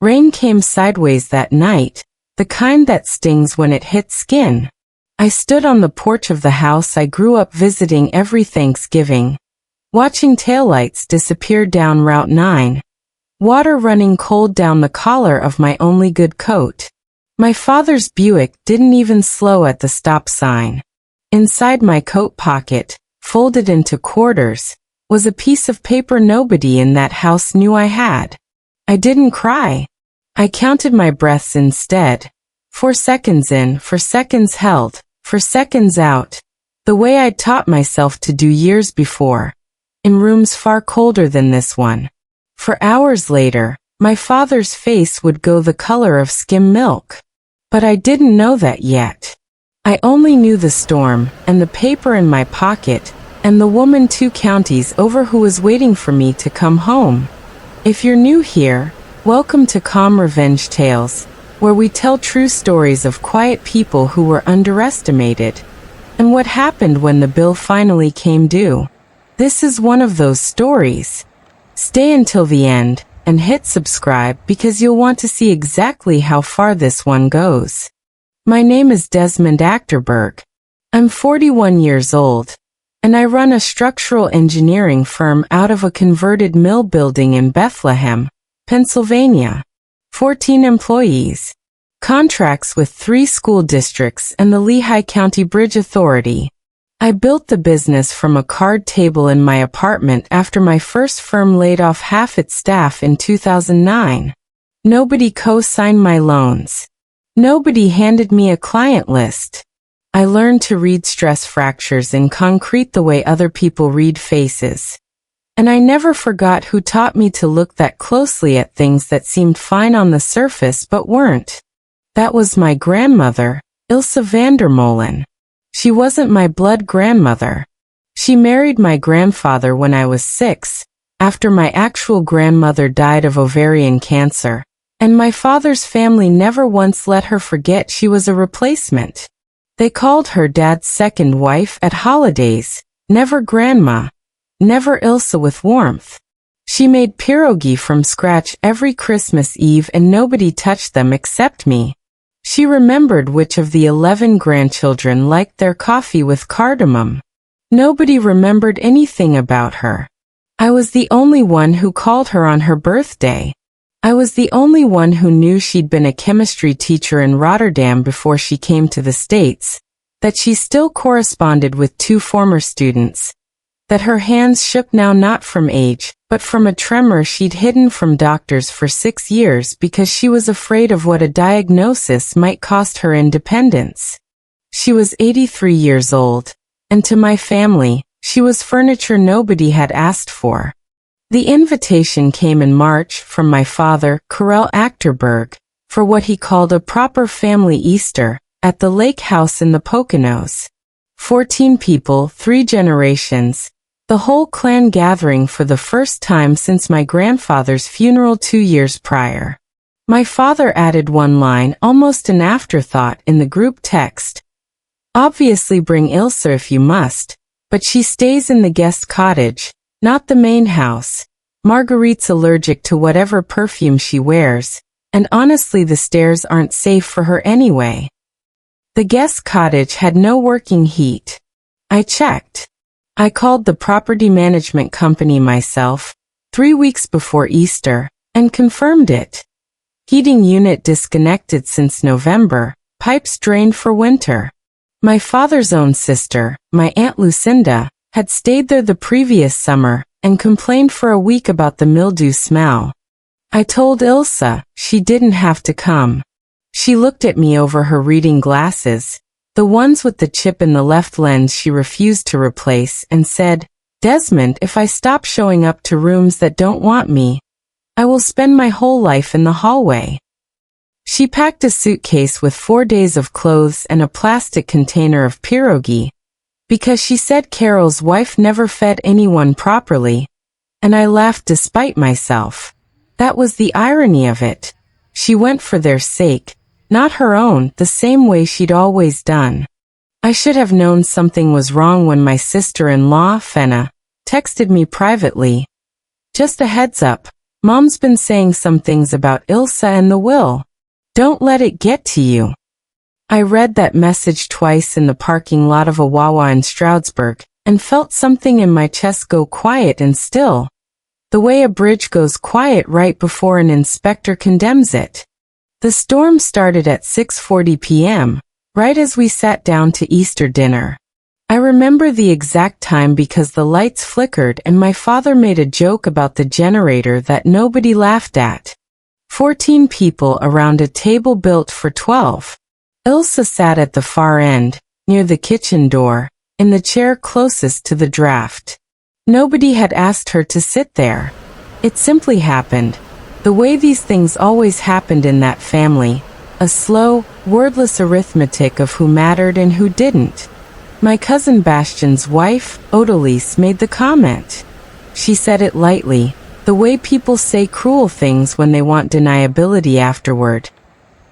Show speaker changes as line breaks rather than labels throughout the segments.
Rain came sideways that night, the kind that stings when it hits skin. I stood on the porch of the house I grew up visiting every Thanksgiving, watching taillights disappear down Route 9, water running cold down the collar of my only good coat. My father's Buick didn't even slow at the stop sign. Inside my coat pocket, folded into quarters, was a piece of paper nobody in that house knew I had. I didn't cry. I counted my breaths instead. 4 seconds in, 4 seconds held, 4 seconds out, the way I'd taught myself to do years before, in rooms far colder than this one. For hours later, my father's face would go the color of skim milk. But I didn't know that yet. I only knew the storm, and the paper in my pocket, and the woman 2 counties over who was waiting for me to come home. If you're new here, welcome to Calm Revenge Tales, where we tell true stories of quiet people who were underestimated, and what happened when the bill finally came due. This is one of those stories. Stay until the end, and hit subscribe because you'll want to see exactly how far this one goes. My name is Desmond Achterberg. I'm 41 years old, and I run a structural engineering firm out of a converted mill building in Bethlehem, Pennsylvania. 14 employees. Contracts with 3 school districts and the Lehigh County Bridge Authority. I built the business from a card table in my apartment after my first firm laid off half its staff in 2009. Nobody co-signed my loans. Nobody handed me a client list. I learned to read stress fractures in concrete the way other people read faces. And I never forgot who taught me to look that closely at things that seemed fine on the surface but weren't. That was my grandmother, Ilse Vandermolen. She wasn't my blood grandmother. She married my grandfather when I was 6, after my actual grandmother died of ovarian cancer, and my father's family never once let her forget she was a replacement. They called her Dad's second wife at holidays, never Grandma, never Ilse with warmth. She made pierogi from scratch every Christmas Eve and nobody touched them except me. She remembered which of the 11 grandchildren liked their coffee with cardamom. Nobody remembered anything about her. I was the only one who called her on her birthday. I was the only one who knew she'd been a chemistry teacher in Rotterdam before she came to the States, that she still corresponded with 2 former students, that her hands shook now not from age, but from a tremor she'd hidden from doctors for 6 years because she was afraid of what a diagnosis might cost her independence. She was 83 years old, and to my family, she was furniture nobody had asked for. The invitation came in March from my father, Karel Achterberg, for what he called a proper family Easter, at the lake house in the Poconos. 14 people, 3 generations, the whole clan gathering for the first time since my grandfather's funeral 2 years prior. My father added one line, almost an afterthought, in the group text. Obviously bring Ilse if you must, but she stays in the guest cottage, not the main house. Marguerite's allergic to whatever perfume she wears, and honestly the stairs aren't safe for her anyway. The guest cottage had no working heat. I checked. I called the property management company myself, 3 weeks before Easter, and confirmed it. Heating unit disconnected since November, pipes drained for winter. My father's own sister, my Aunt Lucinda, had stayed there the previous summer, and complained for a week about the mildew smell. I told Ilse she didn't have to come. She looked at me over her reading glasses, the ones with the chip in the left lens she refused to replace, and said, "Desmond, if I stop showing up to rooms that don't want me, I will spend my whole life in the hallway." She packed a suitcase with 4 days of clothes and a plastic container of pierogi, because she said Carol's wife never fed anyone properly, and I laughed despite myself. That was the irony of it. She went for their sake, not her own, the same way she'd always done. I should have known something was wrong when my sister-in-law, Fenna, texted me privately. "Just a heads up, Mom's been saying some things about Ilsa and the will. Don't let it get to you. I read that message twice in the parking lot of a Wawa in Stroudsburg and felt something in my chest go quiet and still. The way a bridge goes quiet right before an inspector condemns it. The storm started at 6:40 p.m., right as we sat down to Easter dinner. I remember the exact time because the lights flickered and my father made a joke about the generator that nobody laughed at. 14 people around a table built for 12. Ilsa sat at the far end, near the kitchen door, in the chair closest to the draft. Nobody had asked her to sit there. It simply happened, the way these things always happened in that family, a slow, wordless arithmetic of who mattered and who didn't. My cousin Bastian's wife, Odalise, made the comment. She said it lightly, the way people say cruel things when they want deniability afterward.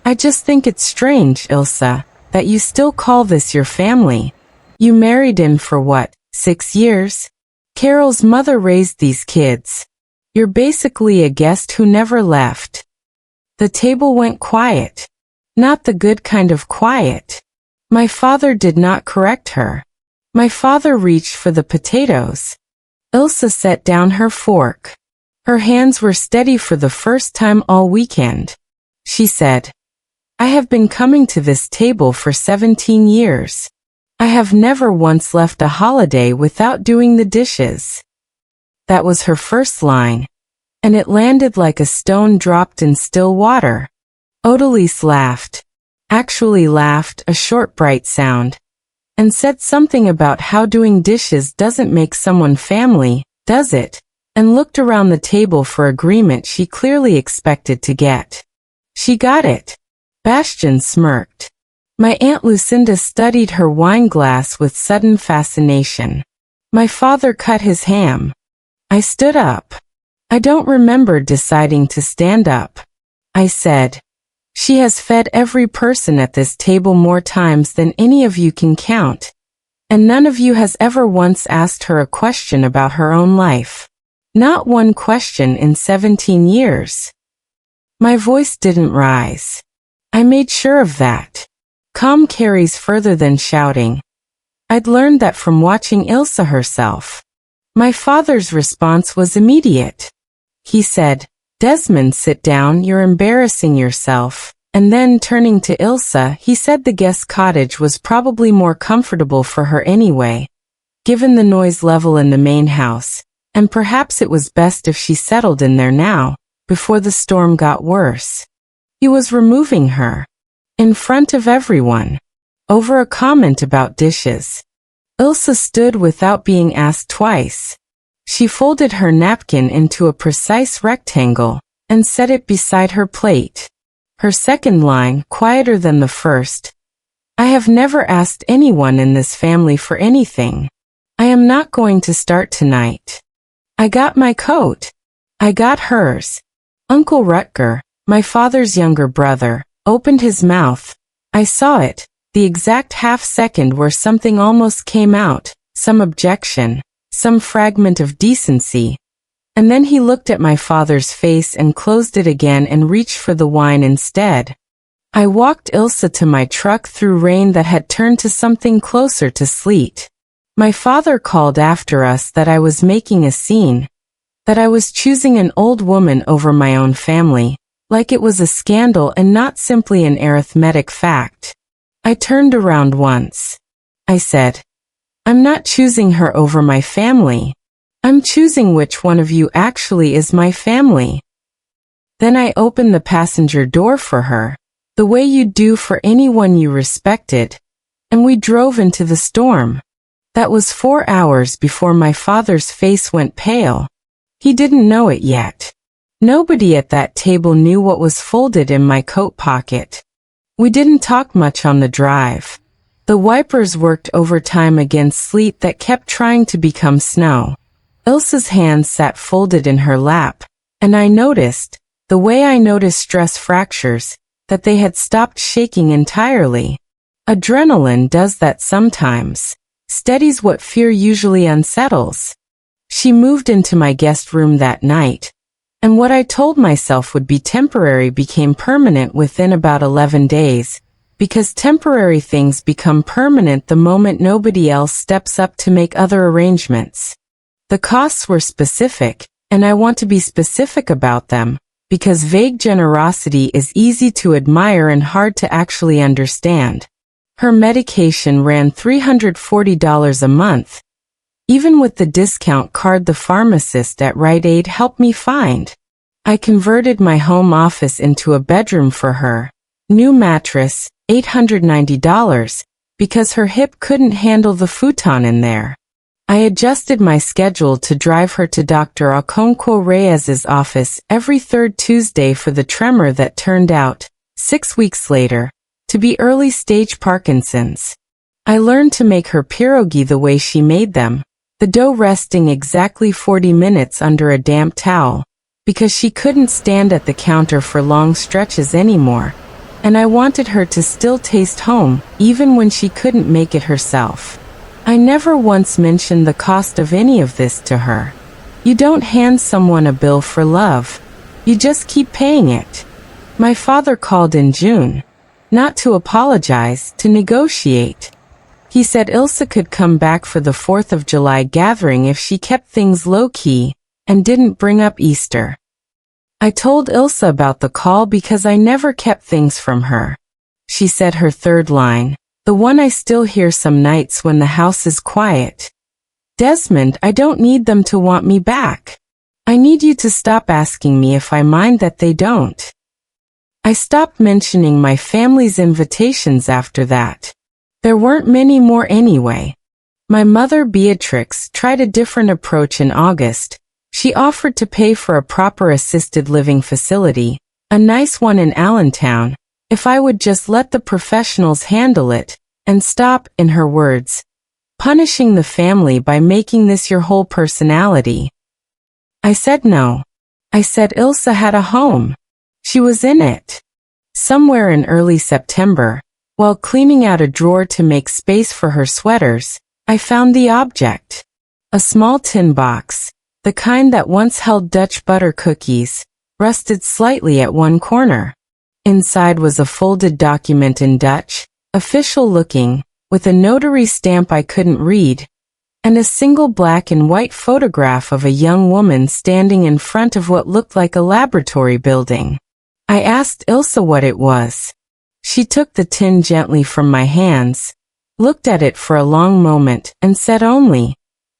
I just think it's strange, Ilsa, that you still call this your family. You married in for what, 6 years? Carol's mother raised these kids. You're basically a guest who never left. The table went quiet. Not the good kind of quiet. My father did not correct her. My father reached for the potatoes. Ilsa set down her fork. Her hands were steady for the first time all weekend. She said, I have been coming to this table for 17 years. I have never once left a holiday without doing the dishes. That was her first line, and it landed like a stone dropped in still water. Odalise laughed, actually laughed, a short bright sound, and said something about how doing dishes doesn't make someone family, does it? And looked around the table for agreement she clearly expected to get. She got it. Bastian smirked. My Aunt Lucinda studied her wine glass with sudden fascination. My father cut his ham. I stood up. I don't remember deciding to stand up. I said, she has fed every person at this table more times than any of you can count. And none of you has ever once asked her a question about her own life. Not one question in 17 years. My voice didn't rise. I made sure of that. Calm carries further than shouting. I'd learned that from watching Ilsa herself. My father's response was immediate. He said, Desmond, sit down, you're embarrassing yourself. And then, turning to Ilsa, he said the guest cottage was probably more comfortable for her anyway, given the noise level in the main house, and perhaps it was best if she settled in there now, before the storm got worse. He was removing her. In front of everyone. Over a comment about dishes. Ilsa stood without being asked twice. She folded her napkin into a precise rectangle, and set it beside her plate. Her second line, quieter than the first. I have never asked anyone in this family for anything. I am not going to start tonight. I got my coat. I got hers. Uncle Rutger, my father's younger brother, opened his mouth. I saw it, the exact half-second where something almost came out, some objection, some fragment of decency. And then he looked at my father's face and closed it again and reached for the wine instead. I walked Ilsa to my truck through rain that had turned to something closer to sleet. My father called after us that I was making a scene, that I was choosing an old woman over my own family, like it was a scandal and not simply an arithmetic fact. I turned around once. I said, I'm not choosing her over my family. I'm choosing which one of you actually is my family. Then I opened the passenger door for her, the way you'd do for anyone you respected, and we drove into the storm. That was 4 hours before my father's face went pale. He didn't know it yet. Nobody at that table knew what was folded in my coat pocket. We didn't talk much on the drive. The wipers worked overtime against sleet that kept trying to become snow. Ilsa's hands sat folded in her lap, and I noticed, the way I notice stress fractures, that they had stopped shaking entirely. Adrenaline does that sometimes. Steadies what fear usually unsettles. She moved into my guest room that night, And what I told myself would be temporary became permanent within about 11 days, because temporary things become permanent the moment nobody else steps up to make other arrangements. The costs were specific, and I want to be specific about them, because vague generosity is easy to admire and hard to actually understand. Her medication ran $340 a month. Even with the discount card the pharmacist at Rite Aid helped me find. I converted my home office into a bedroom for her. New mattress, $890, because her hip couldn't handle the futon in there. I adjusted my schedule to drive her to Dr. Okonkwo Reyes's office every third Tuesday for the tremor that turned out, 6 weeks later, to be early-stage Parkinson's. I learned to make her pierogi the way she made them, the dough resting exactly 40 minutes under a damp towel, because she couldn't stand at the counter for long stretches anymore, and I wanted her to still taste home, even when she couldn't make it herself. I never once mentioned the cost of any of this to her. You don't hand someone a bill for love. You just keep paying it. My father called in June, not to apologize, to negotiate. He said Ilse could come back for the 4th of July gathering if she kept things low-key and didn't bring up Easter. I told Ilse about the call because I never kept things from her. She said her third line, the one I still hear some nights when the house is quiet. Desmond, I don't need them to want me back. I need you to stop asking me if I mind that they don't. I stopped mentioning my family's invitations after that. There weren't many more anyway. My mother Beatrix tried a different approach in August. She offered to pay for a proper assisted living facility, a nice one in Allentown, if I would just let the professionals handle it, and stop, in her words, punishing the family by making this your whole personality. I said no. I said Ilse had a home. She was in it. Somewhere in early September, while cleaning out a drawer to make space for her sweaters, I found the object. A small tin box, the kind that once held Dutch butter cookies, rusted slightly at one corner. Inside was a folded document in Dutch, official-looking, with a notary stamp I couldn't read, and a single black and white photograph of a young woman standing in front of what looked like a laboratory building. I asked Ilse what it was. She took the tin gently from my hands, looked at it for a long moment, and said only,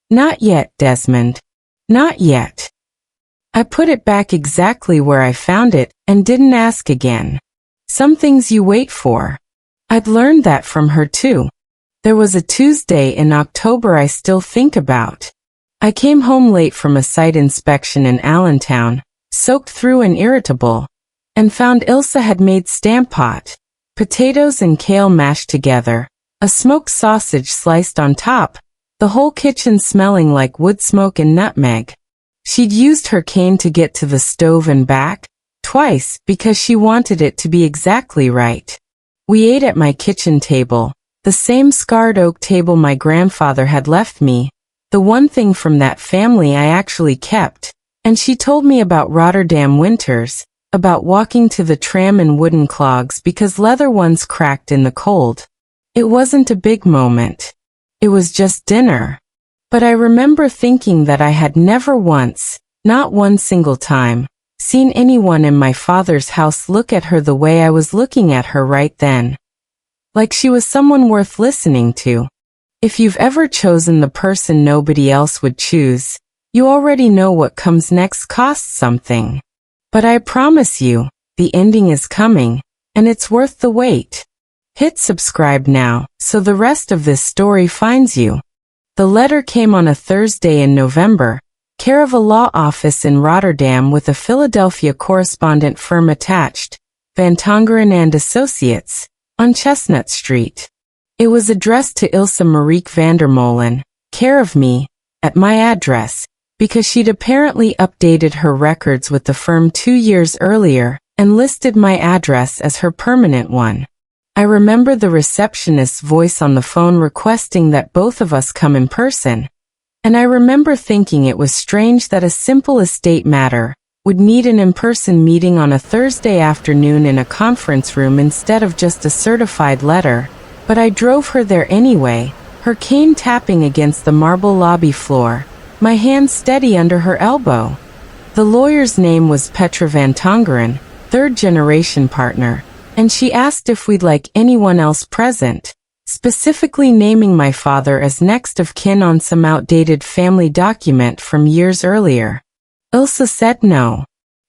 "Not yet, Desmond. Not yet." I put it back exactly where I found it, and didn't ask again. Some things you wait for. I'd learned that from her too. There was a Tuesday in October I still think about. I came home late from a site inspection in Allentown, soaked through and irritable, and found Ilse had made stampot, potatoes and kale mashed together, a smoked sausage sliced on top, the whole kitchen smelling like wood smoke and nutmeg. She'd used her cane to get to the stove and back, twice, because she wanted it to be exactly right. We ate at my kitchen table, the same scarred oak table my grandfather had left me, the one thing from that family I actually kept, and she told me about Rotterdam winters, about walking to the tram in wooden clogs because leather ones cracked in the cold. It wasn't a big moment. It was just dinner. But I remember thinking that I had never once, not one single time, seen anyone in my father's house look at her the way I was looking at her right then. Like she was someone worth listening to. If you've ever chosen the person nobody else would choose, you already know what comes next costs something. But I promise you, the ending is coming, and it's worth the wait. Hit subscribe now, so the rest of this story finds you. The letter came on a Thursday in November, care of a law office in Rotterdam with a Philadelphia correspondent firm attached, Van Tongeren and Associates, on Chestnut Street. It was addressed to Ilse Marieke Vandermolen, care of me, at my address, because she'd apparently updated her records with the firm 2 years earlier and listed my address as her permanent one. I remember the receptionist's voice on the phone requesting that both of us come in person, and I remember thinking it was strange that a simple estate matter, would need an in-person meeting on a Thursday afternoon in a conference room instead of just a certified letter, but I drove her there anyway, her cane tapping against the marble lobby floor, my hand steady under her elbow. The lawyer's name was Petra Van Tongeren, third-generation partner, and she asked if we'd like anyone else present, specifically naming my father as next of kin on some outdated family document from years earlier. Ilse said no.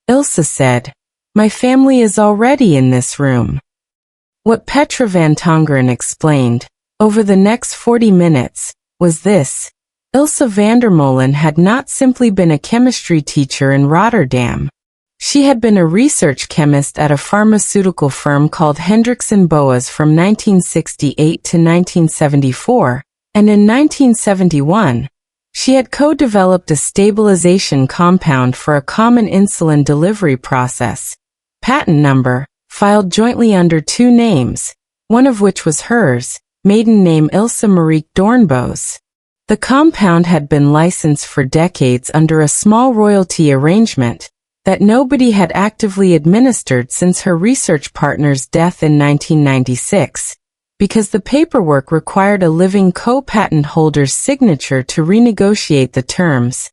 Ilse said, "My family is already in this room." What Petra Van Tongeren explained, over the next 40 minutes, was this. Ilse Vandermolen had not simply been a chemistry teacher in Rotterdam. She had been a research chemist at a pharmaceutical firm called Hendriksen Boas from 1968 to 1974, and in 1971, she had co-developed a stabilization compound for a common insulin delivery process, patent number, filed jointly under two names, one of which was hers, maiden name Ilse Marieke Doornbos. The compound had been licensed for decades under a small royalty arrangement that nobody had actively administered since her research partner's death in 1996, because the paperwork required a living co-patent holder's signature to renegotiate the terms,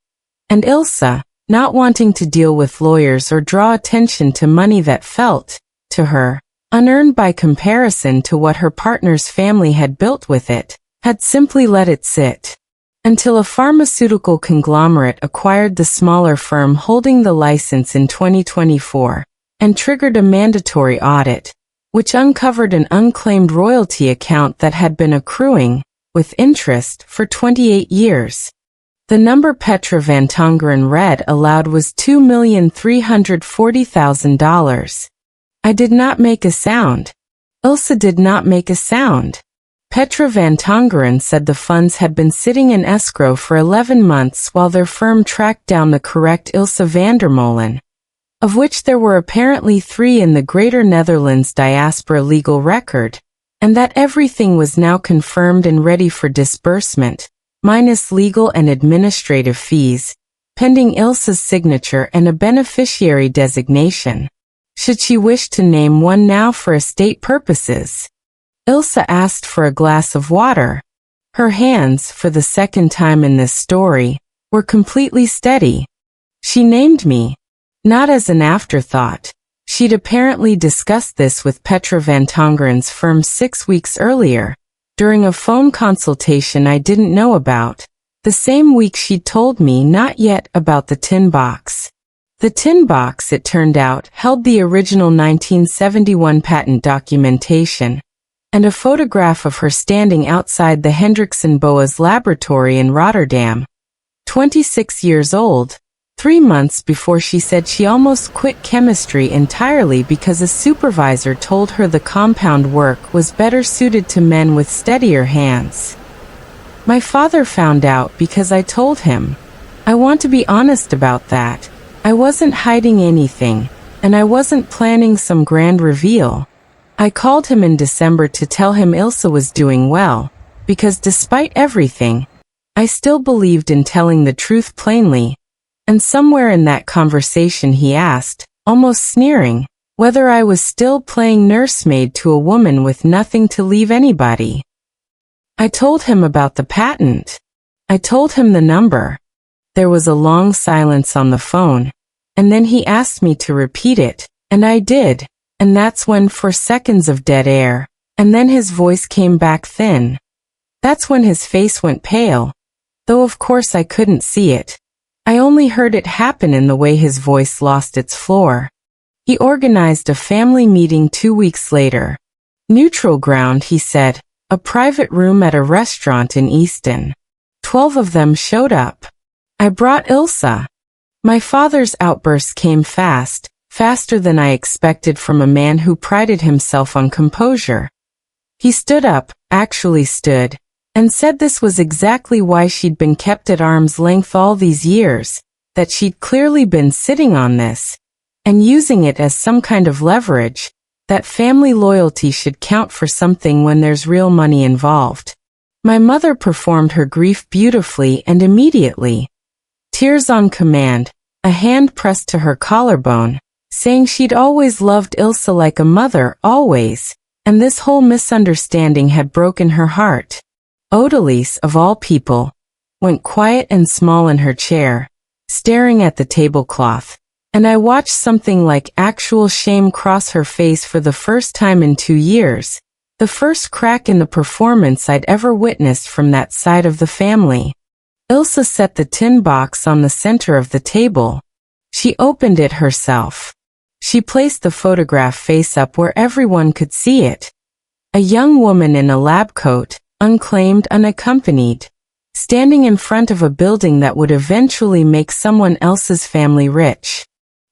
and Ilse, not wanting to deal with lawyers or draw attention to money that felt, to her, unearned by comparison to what her partner's family had built with it, had simply let it sit. Until a pharmaceutical conglomerate acquired the smaller firm holding the license in 2024, and triggered a mandatory audit, which uncovered an unclaimed royalty account that had been accruing, with interest, for 28 years. The number Petra Van Tongeren read aloud was $2,340,000. I did not make a sound. Ilse did not make a sound. Petra Van Tongeren said the funds had been sitting in escrow for 11 months while their firm tracked down the correct Ilse Vandermolen, of which there were apparently 3 in the Greater Netherlands diaspora legal record, and that everything was now confirmed and ready for disbursement, minus legal and administrative fees, pending Ilse's signature and a beneficiary designation, should she wish to name one now for estate purposes. Ilse asked for a glass of water. Her hands, for the second time in this story, were completely steady. She named me. Not as an afterthought. She'd apparently discussed this with Petra Van Tongeren's firm 6 weeks earlier, during a phone consultation I didn't know about, the same week she'd told me not yet about the tin box. The tin box, it turned out, held the original 1971 patent documentation, and a photograph of her standing outside the Hendriksen Boas laboratory in Rotterdam, 26 years old, 3 months before she said she almost quit chemistry entirely because a supervisor told her the compound work was better suited to men with steadier hands. My father found out because I told him. I want to be honest about that. I wasn't hiding anything, and I wasn't planning some grand reveal. I called him in December to tell him Ilse was doing well, because despite everything, I still believed in telling the truth plainly, and somewhere in that conversation he asked, almost sneering, whether I was still playing nursemaid to a woman with nothing to leave anybody. I told him about the patent. I told him the number. There was a long silence on the phone, and then he asked me to repeat it, and I did, and that's when 4 seconds of dead air, and then his voice came back thin. That's when his face went pale, though of course I couldn't see it. I only heard it happen in the way his voice lost its floor. He organized a family meeting 2 weeks later. Neutral ground, he said, a private room at a restaurant in Easton. 12 of them showed up. I brought Ilse. My father's outburst came fast, faster than I expected from a man who prided himself on composure. He stood up, actually stood, and said this was exactly why she'd been kept at arm's length all these years, that she'd clearly been sitting on this, and using it as some kind of leverage, that family loyalty should count for something when there's real money involved. My mother performed her grief beautifully and immediately. Tears on command, a hand pressed to her collarbone, saying she'd always loved Ilse like a mother, always, and this whole misunderstanding had broken her heart. Odalise, of all people, went quiet and small in her chair, staring at the tablecloth, and I watched something like actual shame cross her face for the first time in 2 years, the first crack in the performance I'd ever witnessed from that side of the family. Ilse set the tin box on the center of the table. She opened it herself. She placed the photograph face up where everyone could see it. A young woman in a lab coat, unclaimed, unaccompanied, standing in front of a building that would eventually make someone else's family rich.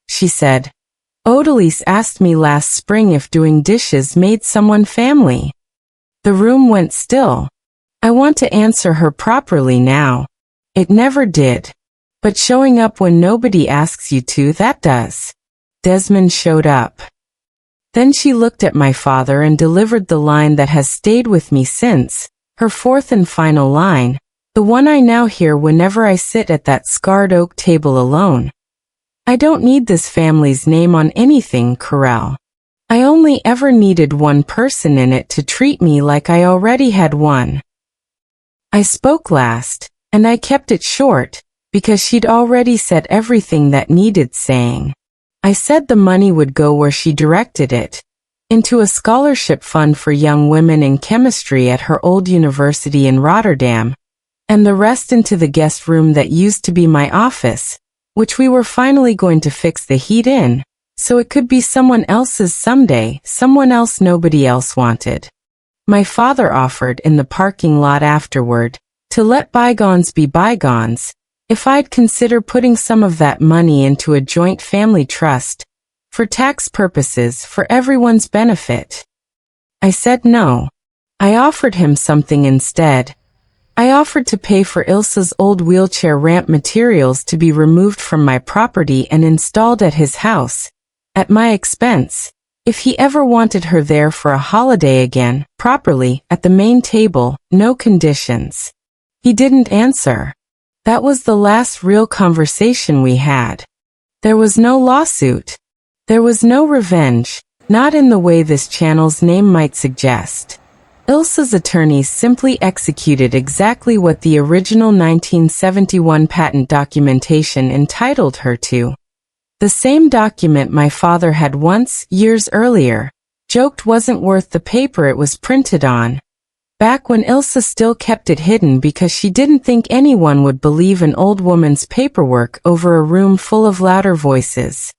She said, "Odalise asked me last spring if doing dishes made someone family." The room went still. I want to answer her properly now. It never did. But showing up when nobody asks you to, that does. Desmond showed up. Then she looked at my father and delivered the line that has stayed with me since, her fourth and final line, the one I now hear whenever I sit at that scarred oak table alone. "I don't need this family's name on anything, Corral. I only ever needed one person in it to treat me like I already had one." I spoke last, and I kept it short, because she'd already said everything that needed saying. I said the money would go where she directed it, into a scholarship fund for young women in chemistry at her old university in Rotterdam, and the rest into the guest room that used to be my office, which we were finally going to fix the heat in, so it could be someone else's someday, someone else nobody else wanted. My father offered in the parking lot afterward, to let bygones be bygones, if I'd consider putting some of that money into a joint family trust, for tax purposes, for everyone's benefit. I said no. I offered him something instead. I offered to pay for Ilse's old wheelchair ramp materials to be removed from my property and installed at his house, at my expense, if he ever wanted her there for a holiday again, properly, at the main table, no conditions. He didn't answer. That was the last real conversation we had. There was no lawsuit. There was no revenge, not in the way this channel's name might suggest. Ilse's attorneys simply executed exactly what the original 1971 patent documentation entitled her to. The same document my father had once, years earlier, joked wasn't worth the paper it was printed on. Back when Ilse still kept it hidden because she didn't think anyone would believe an old woman's paperwork over a room full of louder voices.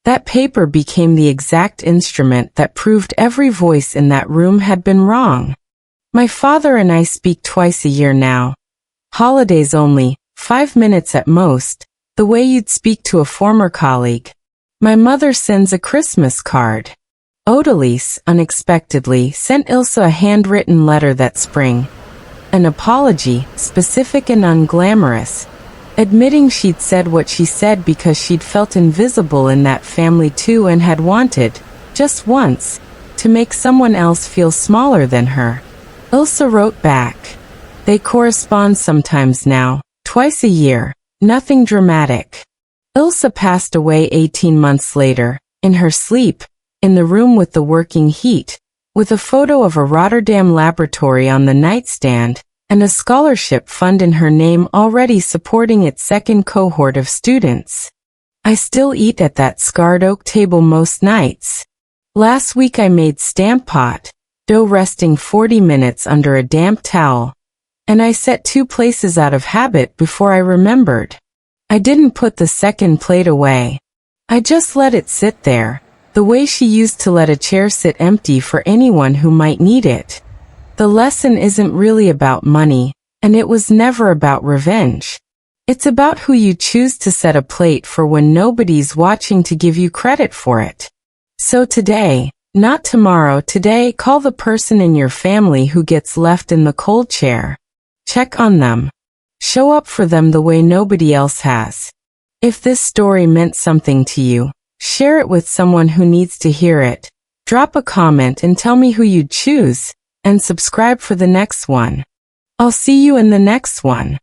That paper became the exact instrument that proved every voice in that room had been wrong. My father and I speak twice a year now. Holidays only, 5 minutes at most, the way you'd speak to a former colleague. My mother sends a Christmas card. Odalise, unexpectedly, sent Ilse a handwritten letter that spring. An apology, specific and unglamorous, admitting she'd said what she said because she'd felt invisible in that family too and had wanted, just once, to make someone else feel smaller than her. Ilse wrote back. They correspond sometimes now, twice a year, nothing dramatic. Ilse passed away 18 months later, in her sleep, in the room with the working heat, with a photo of a Rotterdam laboratory on the nightstand, and a scholarship fund in her name already supporting its second cohort of students. I still eat at that scarred oak table most nights. Last week I made stamp pot, dough resting 40 minutes under a damp towel, and I set 2 places out of habit before I remembered. I didn't put the second plate away. I just let it sit there, the way she used to let a chair sit empty for anyone who might need it. The lesson isn't really about money, and it was never about revenge. It's about who you choose to set a plate for when nobody's watching to give you credit for it. So today, not tomorrow, today, call the person in your family who gets left in the cold chair. Check on them. Show up for them the way nobody else has. If this story meant something to you, share it with someone who needs to hear it. Drop a comment and tell me who you'd choose, and subscribe for the next one. I'll see you in the next one.